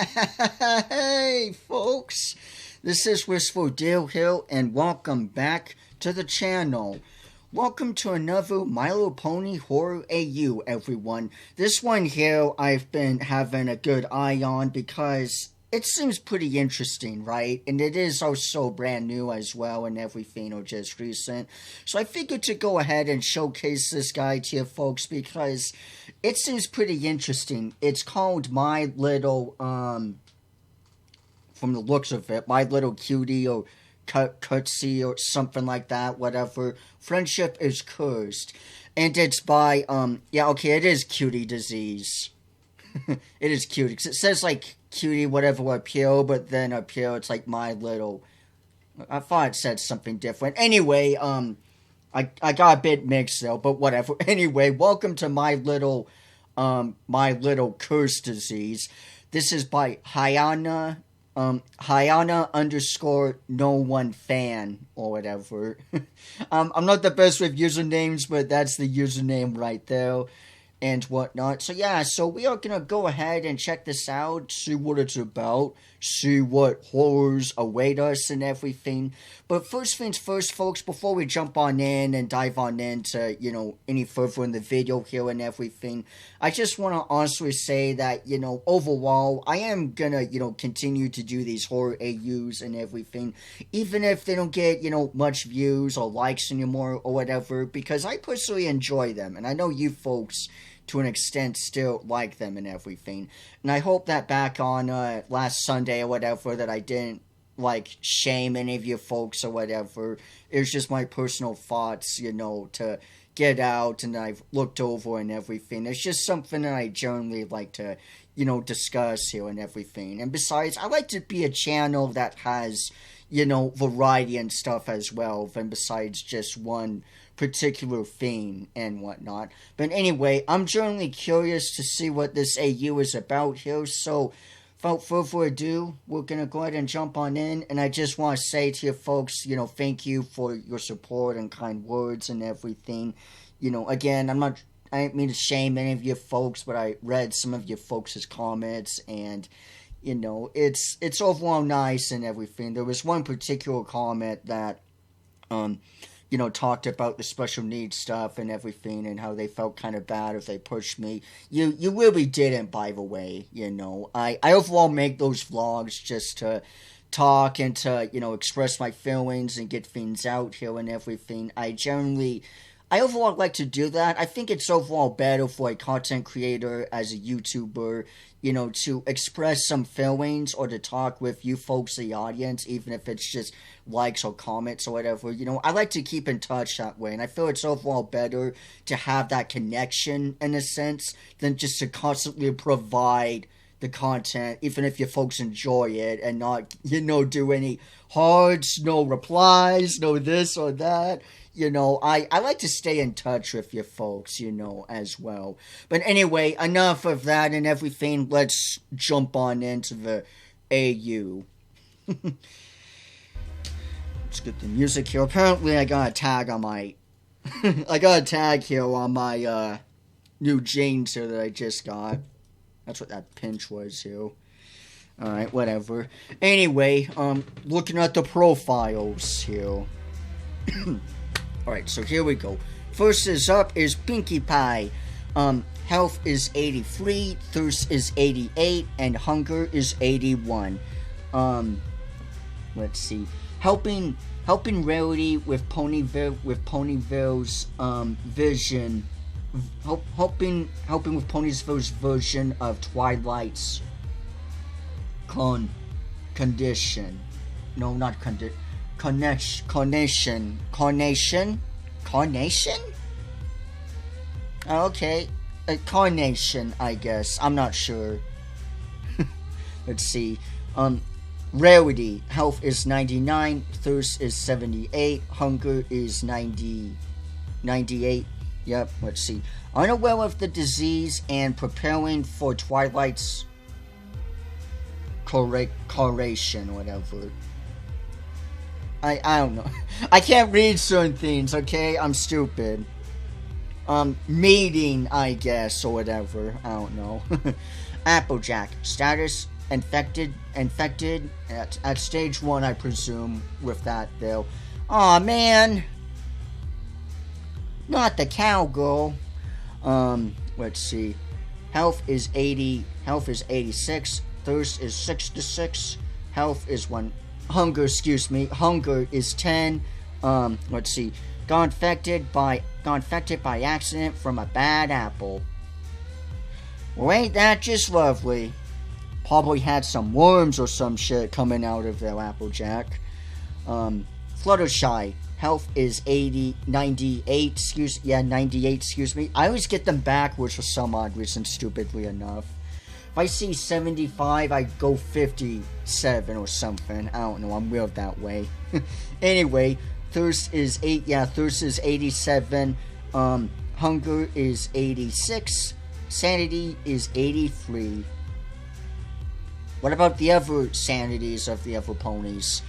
Hey, folks, this is Wistful Dale Hill, and welcome back to the channel. Welcome to another My Little Pony Horror AU, everyone. This one here I've been having a good eye on because it seems pretty interesting, right? And it is also brand new as well and everything, or just recent. So I figured to go ahead and showcase this guy to you folks because it seems pretty interesting. It's called My Little, from the looks of it, My Little Cutie or Cutsy or something like that, whatever. Friendship is Cursed. And it's by, it is Cutie Disease. It is Cutie, because it says, like, Cutie whatever up here, but then up here it's like My Little. I thought it said something different. Anyway, I got a bit mixed though, but whatever. Anyway, welcome to My Little Cursed Disease. This is by Hyana _ no one fan or whatever. I'm not the best with usernames, but that's the username right there and whatnot. So yeah, so we are gonna go ahead and check this out, see what it's about, see what horrors await us and everything. But first things first, folks, before we jump on in and dive on into, any further in the video here and everything, I just want to honestly say that, overall, I am gonna, continue to do these horror AUs and everything, even if they don't get, much views or likes anymore or whatever, because I personally enjoy them, and I know you folks to an extent still like them and everything. And I hope that back on last Sunday or whatever that I didn't shame any of you folks or whatever. It was just my personal thoughts, to get out and I've looked over and everything. It's just something that I generally like to, discuss here and everything. And besides, I like to be a channel that has, variety and stuff as well, than besides just one particular theme and whatnot. But anyway, I'm generally curious to see what this AU is about here, so without further ado, we're gonna go ahead and jump on in. And I just want to say to you folks, thank you for your support and kind words and everything. Again, I didn't mean to shame any of you folks, but I read some of you folks' comments, and it's overall nice and everything. There was one particular comment that talked about the special needs stuff and everything, and how they felt kind of bad if they pushed me. You really didn't, by the way. I overall make those vlogs just to talk and to, express my feelings and get things out here and everything. I overall like to do that. I think it's overall better for a content creator as a YouTuber, to express some feelings or to talk with you folks, the audience, even if it's just likes or comments or whatever. I like to keep in touch that way, and I feel it's overall better to have that connection in a sense than just to constantly provide the content, even if you folks enjoy it, and not, do any hearts, no replies, no this or that. I like to stay in touch with you folks, as well. But anyway, enough of that and everything. Let's jump on into the AU. Let's get the music here. Apparently, I got a tag on my... I got a tag here on my new jeans here that I just got. That's what that pinch was here. Alright, whatever. Anyway, looking at the profiles here. Alright, so here we go. First is up is Pinkie Pie. Health is 83, thirst is 88, and hunger is 81. Let's see. Helping Rarity with Ponyville's vision. Helping with Ponyville's version of Twilight's condition. No, not condition. Carnation? Okay. Carnation, I guess. I'm not sure. Let's see. Rarity. Health is 99. Thirst is 78. Hunger is 98. Yep, let's see. Unaware of the disease and preparing for Twilight's correction, whatever. I don't know. I can't read certain things, okay? I'm stupid. Meeting, I guess, or whatever. I don't know. Applejack. Status infected at stage 1, I presume, with that, though. Aw, man! Not the cowgirl. Let's see. Health is 80. Health is 86. Thirst is 66. Health is 1. Hunger, excuse me. Hunger is 10. Let's see. Got infected by accident from a bad apple. Well, ain't that just lovely? Probably had some worms or some shit coming out of their Applejack. Fluttershy. Health is 98, excuse me. I always get them backwards for some odd reason, stupidly enough. If I see 75, I go 57 or something. I don't know, I'm weird that way. Anyway, thirst is 87. Hunger is 86. Sanity is 83. What about the other sanities of the other ponies?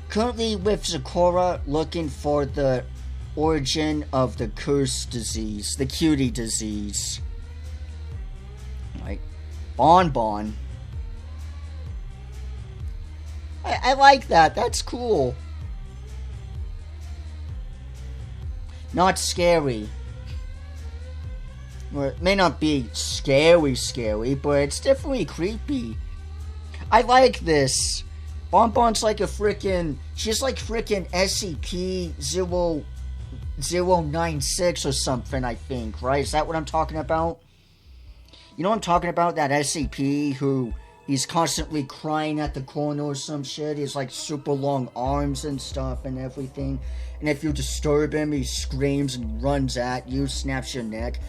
Currently with Sakura, looking for the origin of the cursed disease, the Cutie Disease. Right. Bonbon. I like that. That's cool. Not scary. Well, it may not be scary, but it's definitely creepy. I like this. Bonbon's like a frickin'... She's like frickin' SCP-096 or something, I think, right? Is that what I'm talking about? You know what I'm talking about? That SCP who... He's constantly crying at the corner or some shit. He's like super long arms and stuff and everything. And if you disturb him, he screams and runs at you, snaps your neck.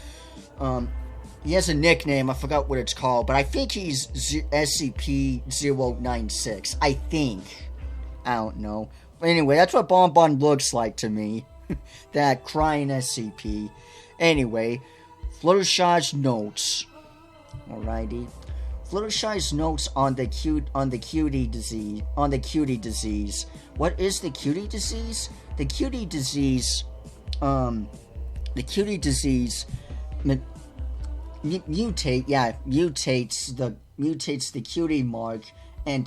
He has a nickname, I forgot what it's called, but I think he's SCP-096. I think. I don't know. But anyway, that's what Bonbon looks like to me. That crying SCP. Anyway, Fluttershy's notes. Alrighty. Fluttershy's notes on the Cutie Disease. What is the Cutie Disease? The Cutie Disease. Mutates the cutie mark and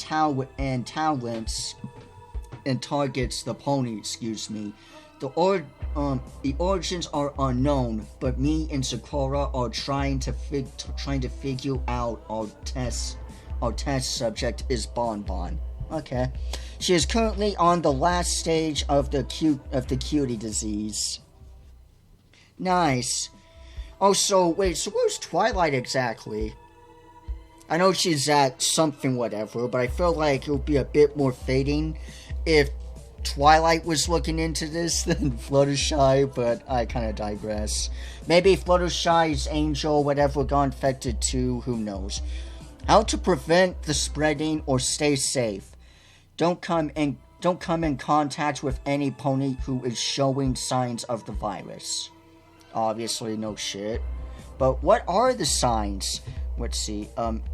talents and targets the pony. Excuse me. The origins are unknown, but me and Sakura are trying to figure out our test subject is Bonbon. Okay, she is currently on the last stage of the Cutie Disease. Nice. Oh, so wait, so where's Twilight exactly? I know she's at something whatever, but I feel like it would be a bit more fitting if Twilight was looking into this than Fluttershy, but I kind of digress. Maybe Fluttershy's angel, whatever, got infected too, who knows. How to prevent the spreading or stay safe. Don't come in contact with any pony who is showing signs of the virus. Obviously, no shit. But what are the signs? Let's see.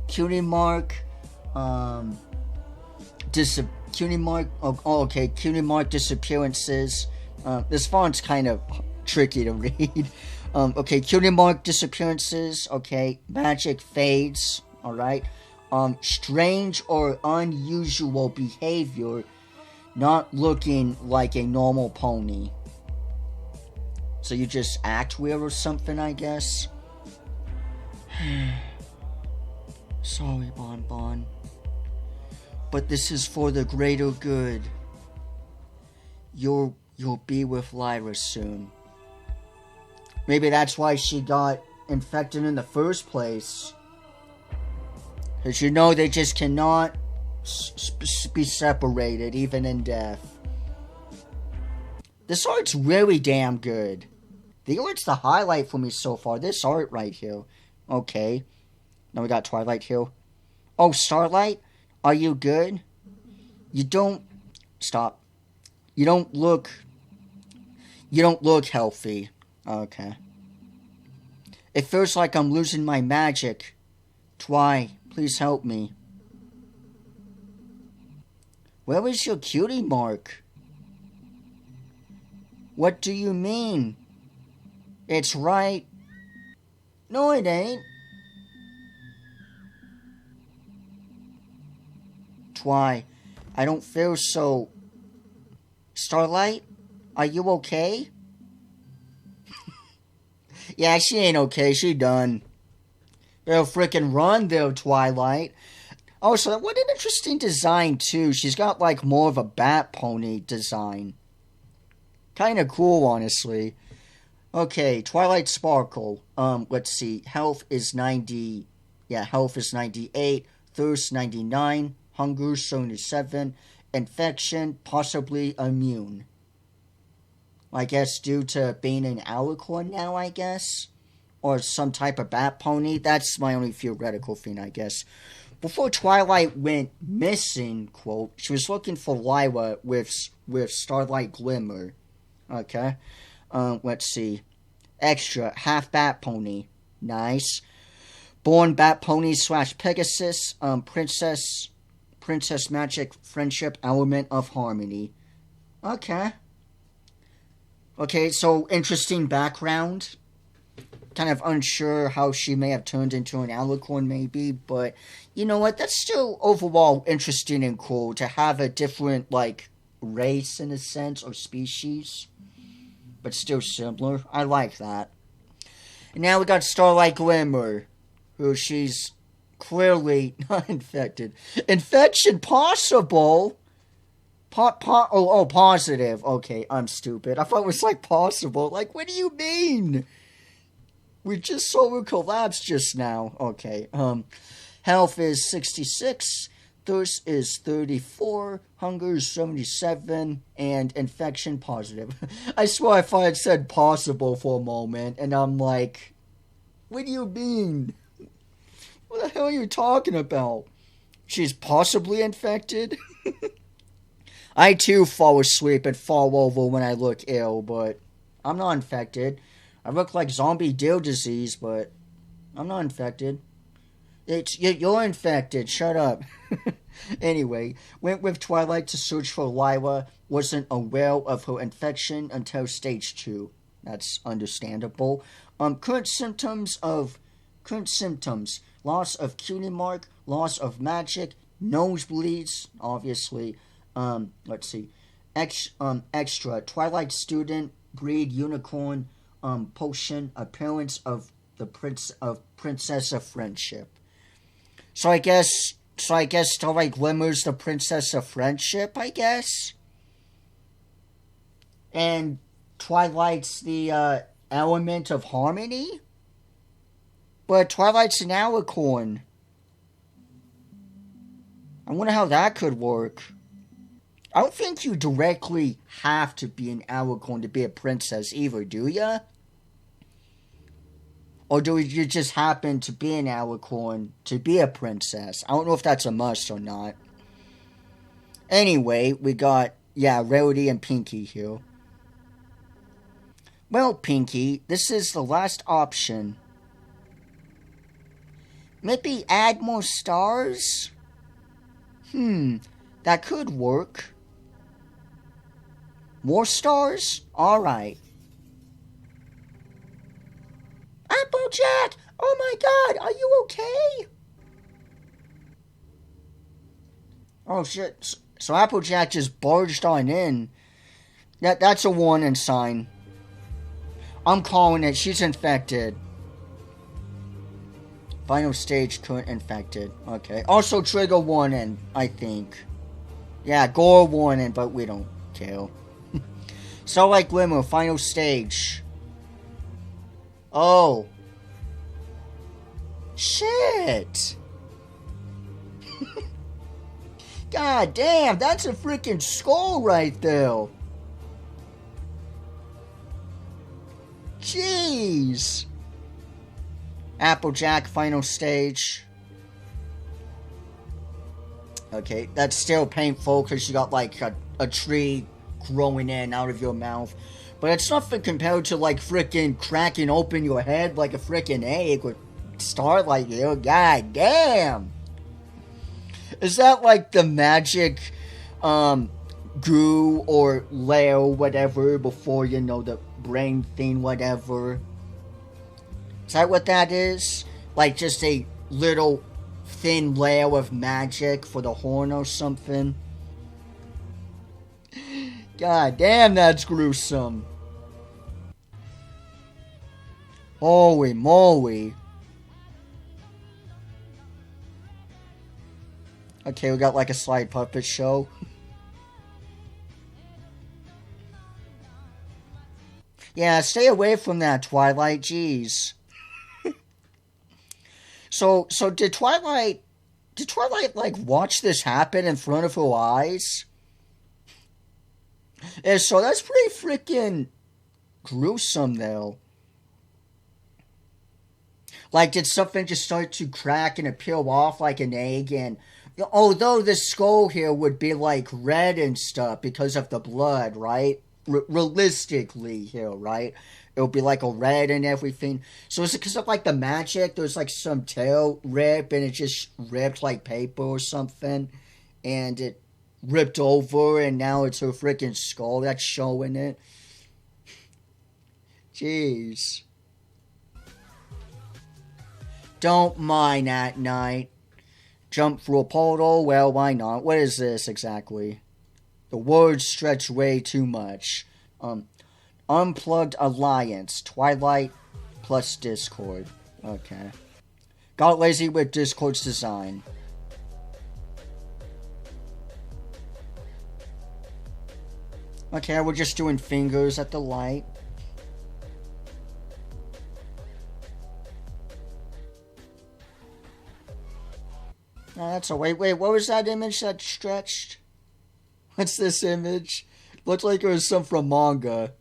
Cutie mark. Cutie mark. Okay. Cutie mark disappearances. This font's kind of tricky to read. Okay. Cutie mark disappearances. Okay. Magic fades. All right. Strange or unusual behavior. Not looking like a normal pony. So you just act weird or something, I guess? Sorry, Bonbon. But this is for the greater good. You'll be with Lyra soon. Maybe that's why she got infected in the first place. Because you know they just cannot be separated, even in death. This art's really damn good. The art's the highlight for me so far. This art right here. Okay. Now we got Twilight here. Oh, Starlight? Are you good? You don't... Stop. You don't look healthy. Okay. It feels like I'm losing my magic. Twy, please help me. Where is your cutie mark? What do you mean? It's right. No, it ain't. Try. I don't feel so... Starlight? Are you okay? Yeah, she ain't okay. She done. Better frickin' run there, Twilight. Oh, so what an interesting design, too. She's got, like, more of a bat pony design. Kinda cool, honestly. Okay, Twilight Sparkle. Let's see. Health is 90... Yeah, health is 98. Thirst, 99. Hunger, 77. Infection, possibly immune. I guess due to being an alicorn now, I guess? Or some type of bat pony. That's my only theoretical thing, I guess. Before Twilight went missing, quote, she was looking for Lila with Starlight Glimmer. Okay. Let's see. Extra, half bat pony. Nice. Born bat pony / Pegasus. Princess magic friendship element of harmony. Okay. Okay, so interesting background. Kind of unsure how she may have turned into an alicorn, maybe, but you know what? That's still overall interesting and cool to have a different, like, race in a sense, or species, but still similar. I like that. And now we got Starlight Glimmer, who she's clearly not infected. Infection possible? Positive. Okay, I'm stupid. I thought it was, like, possible. Like, what do you mean? We just saw her collapse just now. Okay, health is 66, thirst is 34, hunger is 77, and infection positive. I swear I thought it said possible for a moment, and I'm like, what do you mean? What the hell are you talking about? She's possibly infected? I too fall asleep and fall over when I look ill, but I'm not infected. I look like zombie disease, but I'm not infected. You're infected. Shut up. Anyway, went with Twilight to search for Lila. Wasn't aware of her infection until stage 2. That's understandable. Current symptoms. Loss of cutie mark. Loss of magic. Nosebleeds. Obviously. Let's see. Extra. Twilight student. Breed unicorn. Potion, appearance of the Princess of Friendship. So I guess Starlight Glimmer's the Princess of Friendship, I guess? And Twilight's the, element of harmony? But Twilight's an alicorn. I wonder how that could work. I don't think you directly have to be an alicorn to be a princess either, do ya? Or do you just happen to be an alicorn to be a princess? I don't know if that's a must or not. Anyway, we got, Rarity and Pinky here. Well, Pinky, this is the last option. Maybe add more stars? That could work. More stars? Alright. Applejack! Oh my god, are you okay? Oh shit, so Applejack just barged on in. That's a warning sign. I'm calling it, she's infected. Final stage, current infected. Okay, also trigger warning, I think. Yeah, gore warning, but we don't care. Starlight Glimmer, final stage. Oh. Shit. God damn, that's a freaking skull right there. Jeez. Applejack, final stage. Okay, that's still painful because you got like a tree growing in out of your mouth. But it's nothing compared to, like, frickin' cracking open your head like a frickin' egg with Starlight here. God damn! Is that, like, the magic, goo or layer, whatever, before, you know, the brain thing, whatever? Is that what that is? Like, just a little thin layer of magic for the horn or something. God damn, that's gruesome. Holy moly. Okay, we got like a slide puppet show. Yeah, stay away from that, Twilight. Jeez. So did Twilight like watch this happen in front of her eyes? Yeah, so that's pretty freaking gruesome, though. Like, did something just start to crack and peel off like an egg? And although the skull here would be like red and stuff because of the blood, right? Realistically here, right? It would be like a red and everything. So is it because of like the magic? There's like some tail rip and it just ripped like paper or something, and it ripped over, and now it's her freaking skull that's showing it. Jeez. Don't mind at night. Jump through a portal? Well, why not? What is this exactly? The words stretch way too much. Unplugged Alliance. Twilight plus Discord. Okay. Got lazy with Discord's design. Okay, we're just doing fingers at the light. No, that's a wait, what was that image that stretched? What's this image? Looked like it was some from manga.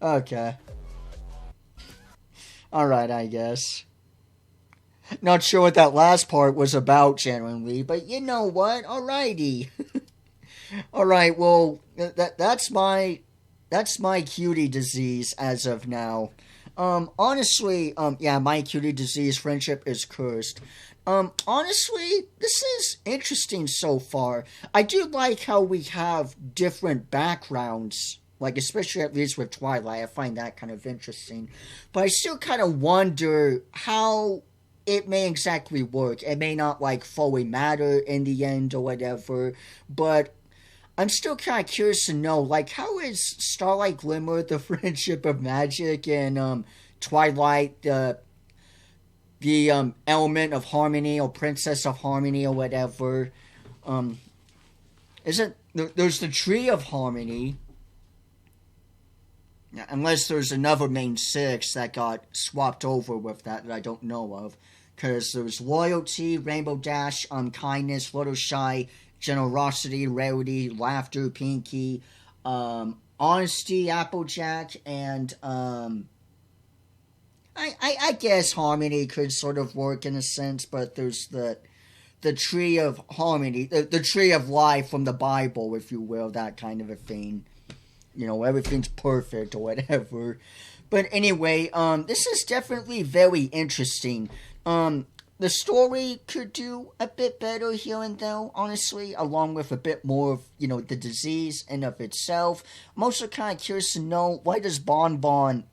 Okay. Alright, I guess. Not sure what that last part was about, genuinely, but you know what? Alrighty. Alright, well, that's my Cutie Disease as of now. Honestly, yeah, my Cutie Disease friendship is cursed. Honestly, this is interesting so far. I do like how we have different backgrounds, like, especially at least with Twilight. I find that kind of interesting. But I still kind of wonder how it may exactly work. It may not, like, fully matter in the end or whatever, but I'm still kind of curious to know, like, how is Starlight Glimmer the friendship of magic, and Twilight the element of harmony or princess of harmony or whatever? There's the tree of harmony, unless there's another main six that got swapped over with that I don't know of, because there's loyalty, rainbow dash, kindness, Fluttershy, generosity, rarity, laughter, Pinky, honesty, Applejack, and I guess harmony could sort of work in a sense, but there's the tree of harmony, the tree of life from the Bible, if you will, that kind of a thing. You know, everything's perfect or whatever. But anyway, this is definitely very interesting. The story could do a bit better here and there, honestly, along with a bit more of, you know, the disease in of itself. I'm also kind of curious to know, why does Bonbon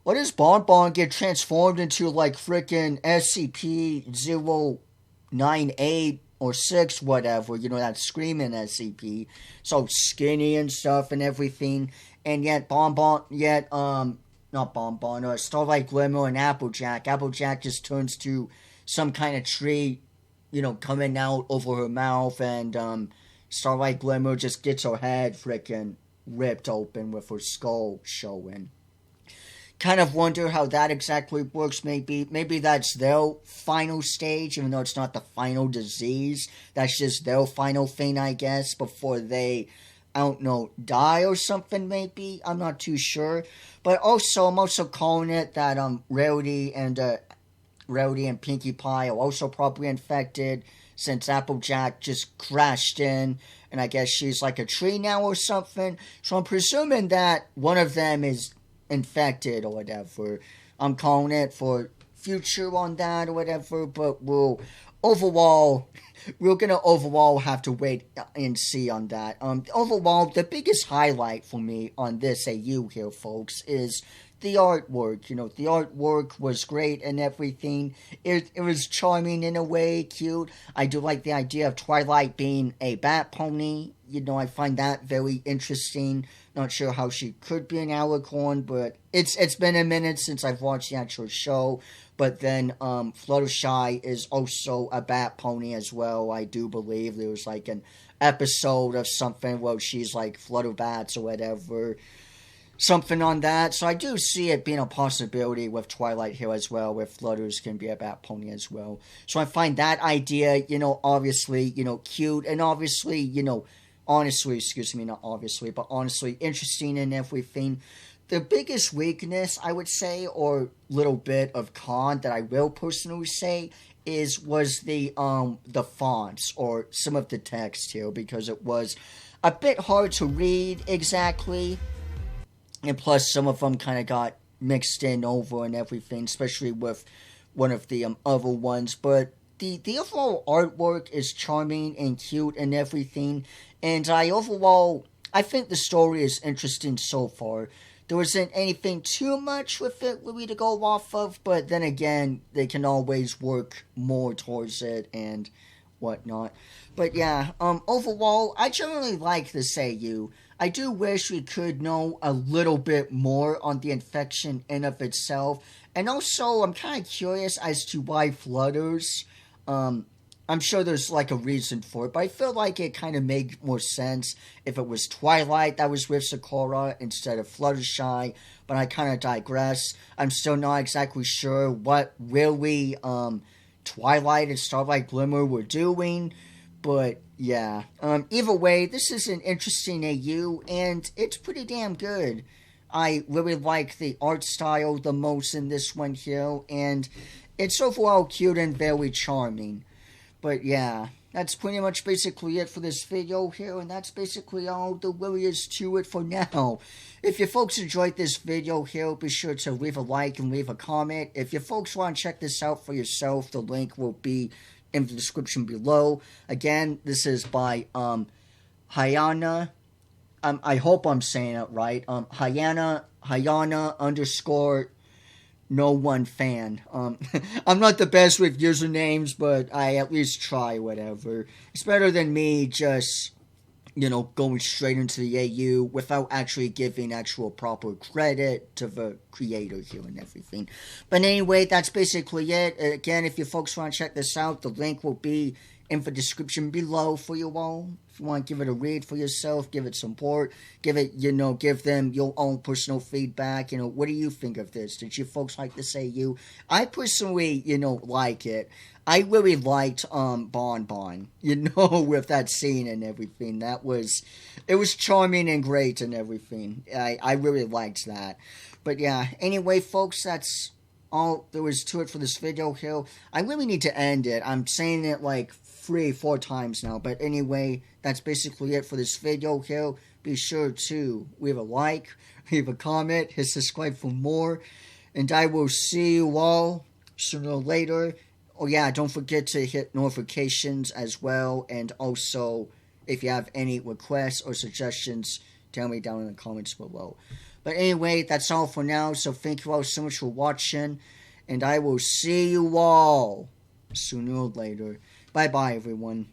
get transformed into, like, frickin' SCP-098 or 6, whatever, you know, that screaming SCP, so skinny and stuff and everything, and yet Starlight Glimmer and Applejack just turns to some kind of tree, you know, coming out over her mouth, and Starlight Glimmer just gets her head frickin' ripped open with her skull showing. Kind of wonder how that exactly works. Maybe that's their final stage, even though it's not the final disease. That's just their final thing, I guess, before they, I don't know, die or something, maybe? I'm not too sure. But also, I'm also calling it that Rarity and Pinkie Pie are also probably infected, since Applejack just crashed in, and I guess she's like a tree now or something. So I'm presuming that one of them is infected or whatever. I'm calling it for future on that or whatever, but we're gonna overall have to wait and see on that. Overall, the biggest highlight for me on this AU here, folks, is the artwork. You know, the artwork was great and everything. It was charming in a way, cute. I do like the idea of Twilight being a bat pony. You know, I find that very interesting. Not sure how she could be an alicorn, but it's been a minute since I've watched the actual show. But then Fluttershy is also a bat pony as well. I do believe there was like an episode of something where she's like Flutterbats or whatever. Something on that. So I do see it being a possibility with Twilight here as well, where Flutters can be a bat pony as well. So I find that idea, you know, obviously, you know, cute, and obviously, you know, honestly, excuse me, not obviously, but honestly interesting and everything. The biggest weakness, I would say, or little bit of con that I will personally say, was the fonts or some of the text here, because it was a bit hard to read exactly, and plus some of them kind of got mixed in over and everything, especially with one of the other ones. But the overall artwork is charming and cute and everything, and I think the story is interesting so far. There wasn't anything too much with it really to go off of, but then again, they can always work more towards it and whatnot. But yeah, overall, I generally like the Seiyu. I do wish we could know a little bit more on the infection in of itself, and also I'm kind of curious as to why Flutters. I'm sure there's like a reason for it, but I feel like it kind of made more sense if it was Twilight that was with Sakura instead of Fluttershy, but I kind of digress. I'm still not exactly sure what really Twilight and Starlight Glimmer were doing, but yeah. Either way, this is an interesting AU, and it's pretty damn good. I really like the art style the most in this one here, and it's overall cute and very charming. But yeah, that's pretty much basically it for this video here, and that's basically all there really is to it for now. If you folks enjoyed this video here, be sure to leave a like and leave a comment. If you folks want to check this out for yourself, the link will be in the description below. Again, this is by Hayana. I hope I'm saying it right. Hayana underscore no one fan. I'm not the best with usernames, but I at least try, whatever. It's better than me just, you know, going straight into the AU without actually giving actual proper credit to the creator here and everything. But anyway, that's basically it. Again, if you folks want to check this out, the link will be in the description below for you all. If you want to give it a read for yourself, give it support, give them your own personal feedback. You know, what do you think of this? Did you folks like this AU? I personally, like it. I really liked Bonbon, with that scene and everything. It was charming and great and everything. I really liked that. But yeah, anyway, folks, that's all there was to it for this video here. I really need to end it. I'm saying it like 3-4 times now. But anyway, that's basically it for this video here. Be sure to leave a like, leave a comment, hit subscribe for more. And I will see you all sooner or later. Oh yeah, don't forget to hit notifications as well. And also, if you have any requests or suggestions, tell me down in the comments below. But anyway, that's all for now. So thank you all so much for watching. And I will see you all sooner or later. Bye-bye, everyone.